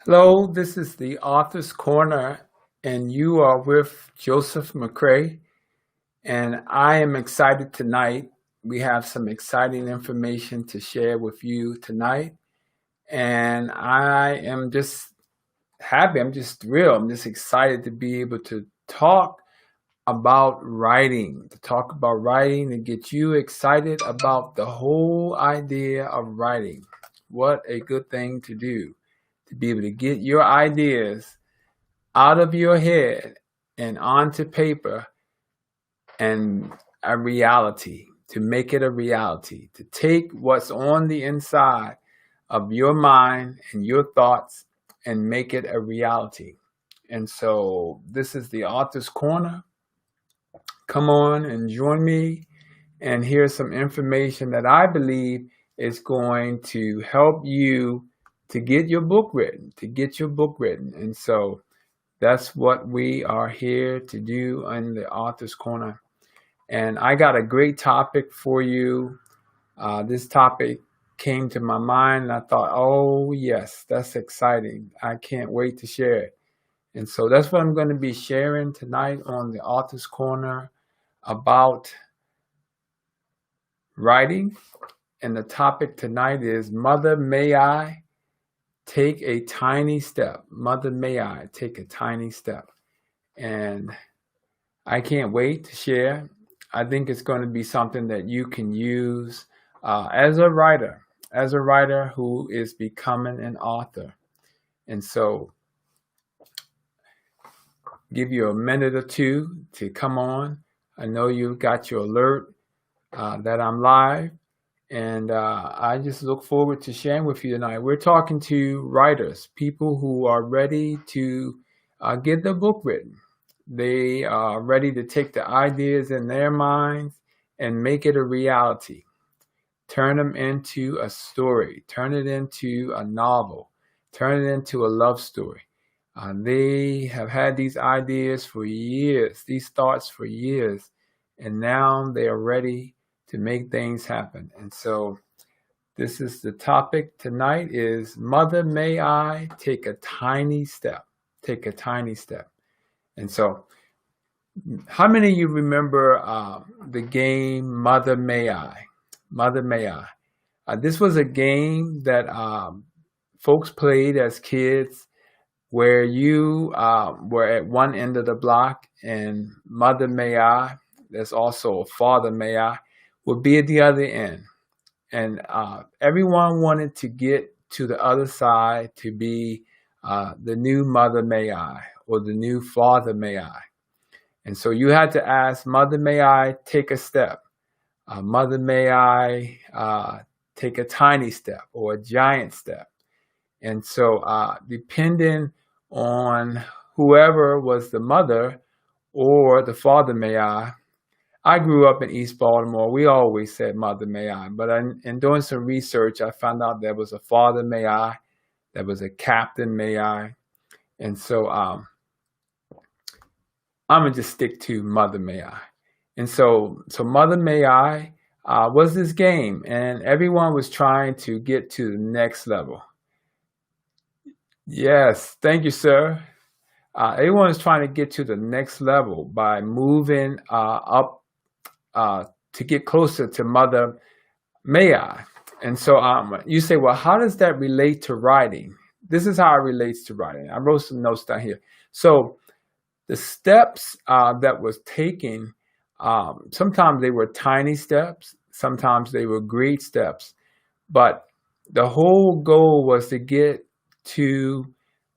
Hello, this is the Author's Corner, and you are with Joseph McCray. And I am excited tonight. We have some exciting information to share with you tonight. And I am just happy. I'm just thrilled. I'm just excited to be able to talk about writing, to get you excited about the whole idea of writing. What a good thing to do, to be able to get your ideas out of your head and onto paper and a reality, to make it a reality, to take what's on the inside of your mind and your thoughts and make it a reality. And so this is the Author's Corner. Come on and join me and hear some information that I believe is going to help you to get your book written, And so that's what we are here to do in the Author's Corner. And I got a great topic for you. This topic came to my mind and I thought, oh yes, that's exciting. I can't wait to share it. And so that's what I'm going to be sharing tonight on the Author's Corner about writing. And the topic tonight is Mother, May I Take a Tiny Step? Mother, may I take a tiny step? And I can't wait to share. I think it's going to be something that you can use as a writer who is becoming an author. And so give you a minute or two to come on. I know you've got your alert that I'm live. And I just look forward to sharing with you tonight. We're talking to writers, people who are ready to get their book written. They are ready to take the ideas in their minds and make it a reality. Turn them into a story. Turn it into a novel. Turn it into a love story. They have had these ideas for years, these thoughts for years, and now they are ready to make things happen. And so this is the topic tonight is Mother, May I Take a Tiny Step? Take a tiny step. And so how many of you remember the game Mother, May I? Mother, May I? This was a game that folks played as kids where you were at one end of the block and Mother, May I, there's also Father, May I, would be at the other end. And everyone wanted to get to the other side to be the new Mother, May I, or the new Father, May I. And so you had to ask, Mother, may I take a step? Mother, may I take a tiny step or a giant step? And so depending on whoever was the mother or the father, may I grew up in East Baltimore. We always said Mother, may I. But in doing some research, I found out there was a Father, may I. There was a Captain, may I. And so I'm going to just stick to Mother, may I. And so Mother, may I was this game. And everyone was trying to get to the next level. Yes, thank you, sir. Everyone is trying to get to the next level by moving up to get closer to Mother, may I. And so you say, well, how does that relate to writing? This is how it relates to writing. I wrote some notes down here. So the steps that was taken, sometimes they were tiny steps, sometimes they were great steps, but the whole goal was to get to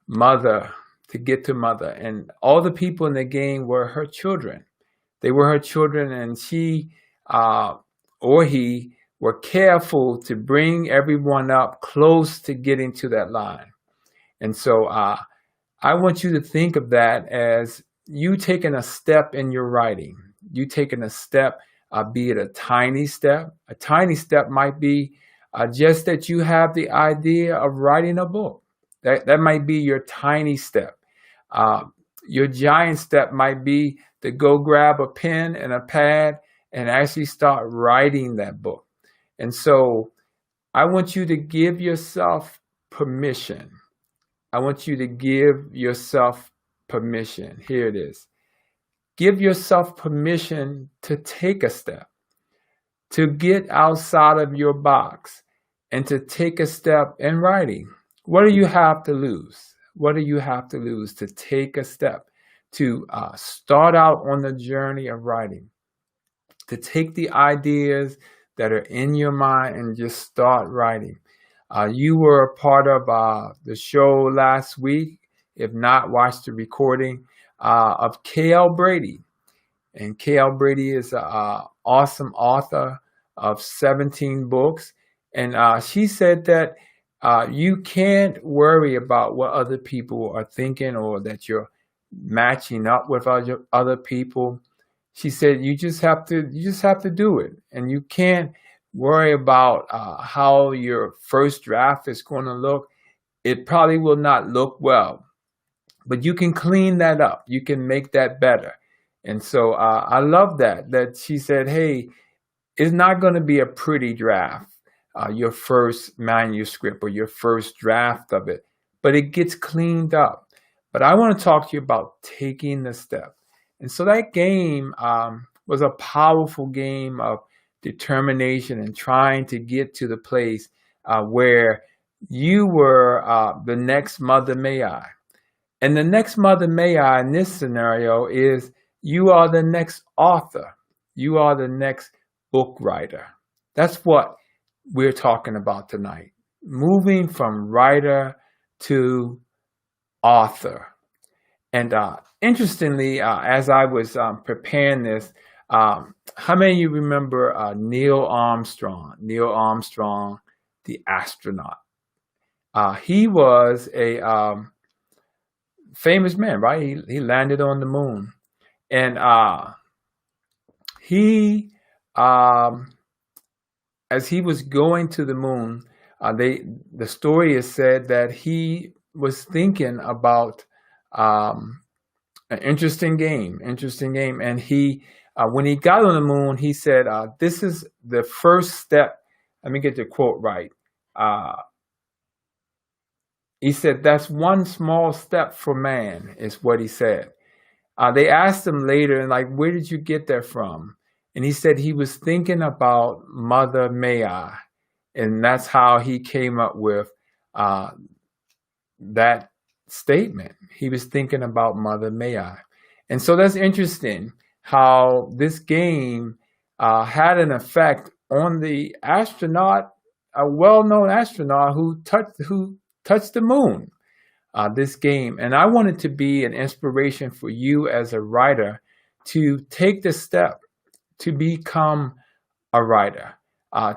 Mother, and all the people in the game were her children. They were her children, and she or he were careful to bring everyone up close to getting to that line. And so I want you to think of that as you taking a step in your writing. You taking a step, be it a tiny step. A tiny step might be just that you have the idea of writing a book. That might be your tiny step. Your giant step might be to go grab a pen and a pad and actually start writing that book. And so I want you to give yourself permission. I want you to give yourself permission. Here it is. Give yourself permission to take a step, to get outside of your box, and to take a step in writing. What do you have to lose? What do you have to lose to take a step, to start out on the journey of writing, to take the ideas that are in your mind and just start writing? You were a part of the show last week. If not, watch the recording of K.L. Brady. And K.L. Brady is an awesome author of 17 books. And she said that you can't worry about what other people are thinking or that you're matching up with other people. She said you just have to do it, and you can't worry about how your first draft is going to look. It probably will not look well, but you can clean that up. You can make that better. And so I love that she said, hey, it's not going to be a pretty draft, your first manuscript or your first draft of it, but it gets cleaned up. But I want to talk to you about taking the step. And so that game was a powerful game of determination and trying to get to the place where you were the next Mother May I. And the next Mother May I in this scenario is you are the next author. You are the next book writer. That's what we're talking about tonight. Moving from writer to author. And interestingly, as I was preparing this, how many of you remember Neil Armstrong? Neil Armstrong, the astronaut. He was a famous man, right? He landed on the moon. And he, as he was going to the moon, the story is said that he was thinking about an interesting game. And he, when he got on the moon, he said, this is the first step. Let me get the quote right. He said, that's one small step for man, is what he said. They asked him later, like, where did you get that from? And he said he was thinking about Mother May I. And that's how he came up with that statement. He was thinking about Mother May I. And so that's interesting how this game had an effect on the astronaut, a well-known astronaut who touched the moon. This game. And I want it to be an inspiration for you as a writer to take the step to become a writer,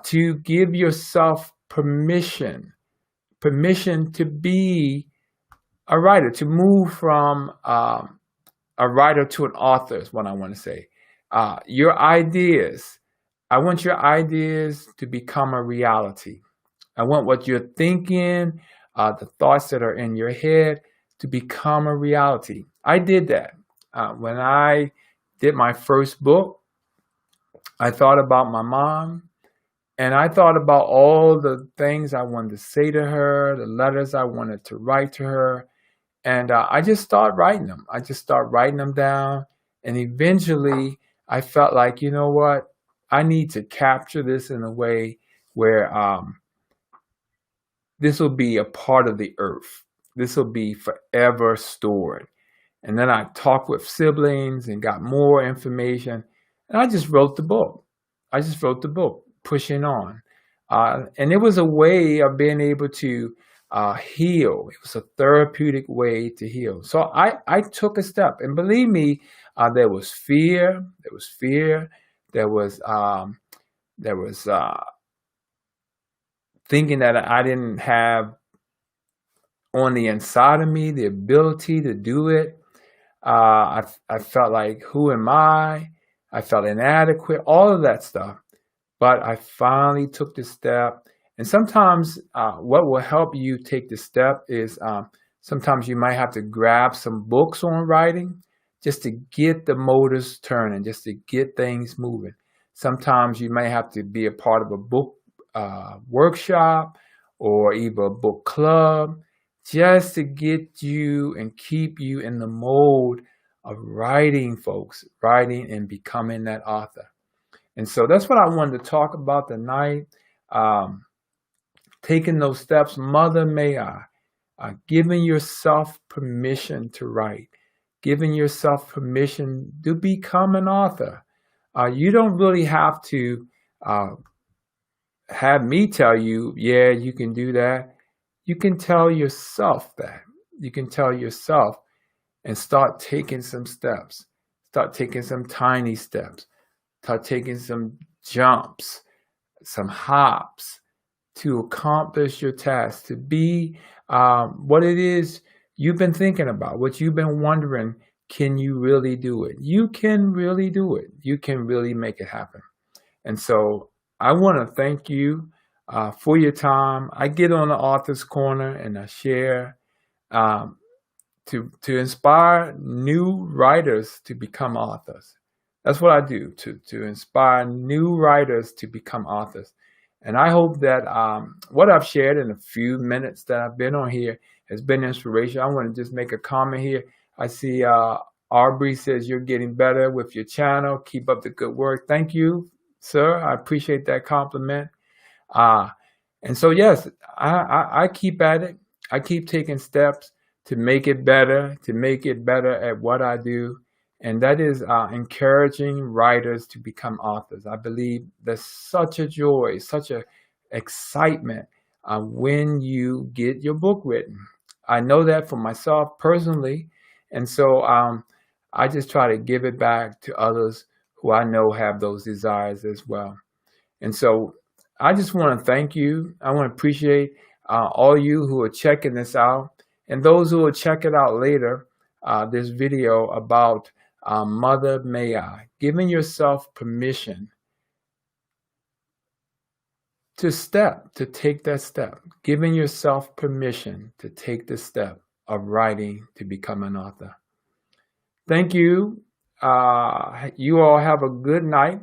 to give yourself permission to be a writer, to move from a writer to an author is what I want to say. Your ideas, I want your ideas to become a reality. I want what you're thinking, the thoughts that are in your head to become a reality. I did that. When I did my first book, I thought about my mom, and I thought about all the things I wanted to say to her, the letters I wanted to write to her, and I just started writing them. I just started writing them down, and eventually I felt like, you know what? I need to capture this in a way where this will be a part of the earth. This will be forever stored. And then I talked with siblings and got more information. And I just wrote the book. Pushing on. And it was a way of being able to heal. It was a therapeutic way to heal. So I took a step. And believe me, there was fear. There was thinking that I didn't have on the inside of me the ability to do it. I felt like, who am I? I felt inadequate, all of that stuff. But I finally took the step. And sometimes what will help you take the step is sometimes you might have to grab some books on writing just to get the motors turning, just to get things moving. Sometimes you may have to be a part of a book workshop or even a book club just to get you and keep you in the mode of writing, folks, writing and becoming that author. And so that's what I wanted to talk about tonight. Um, Taking those steps, Mother May I, giving yourself permission to write, giving yourself permission to become an author. You don't really have to uh, have me tell you, yeah, you can do that. You can tell yourself that. You can tell yourself and start taking some steps. Start taking some tiny steps. Start taking some jumps, some hops to accomplish your task, to be what it is you've been thinking about, what you've been wondering. Can you really do it? You can really do it. You can really make it happen. And so I want to thank you for your time. I get on the Author's Corner and I share um, to inspire new writers to become authors. That's what I do, to inspire new writers to become authors. And I hope that what I've shared in a few minutes that I've been on here has been inspiration. I want to just make a comment here. I see Aubrey says you're getting better with your channel. Keep up the good work. Thank you, sir. I appreciate that compliment. And so, yes, I keep at it. I keep taking steps to make it better at what I do. And that is encouraging writers to become authors. I believe there's such a joy, such a excitement when you get your book written. I know that for myself personally. And so I just try to give it back to others who I know have those desires as well. And so I just want to thank you. I want to appreciate all you who are checking this out and those who will check it out later, this video about Mother May I, giving yourself permission to take that step, giving yourself permission to take the step of writing to become an author. Thank you. You all have a good night.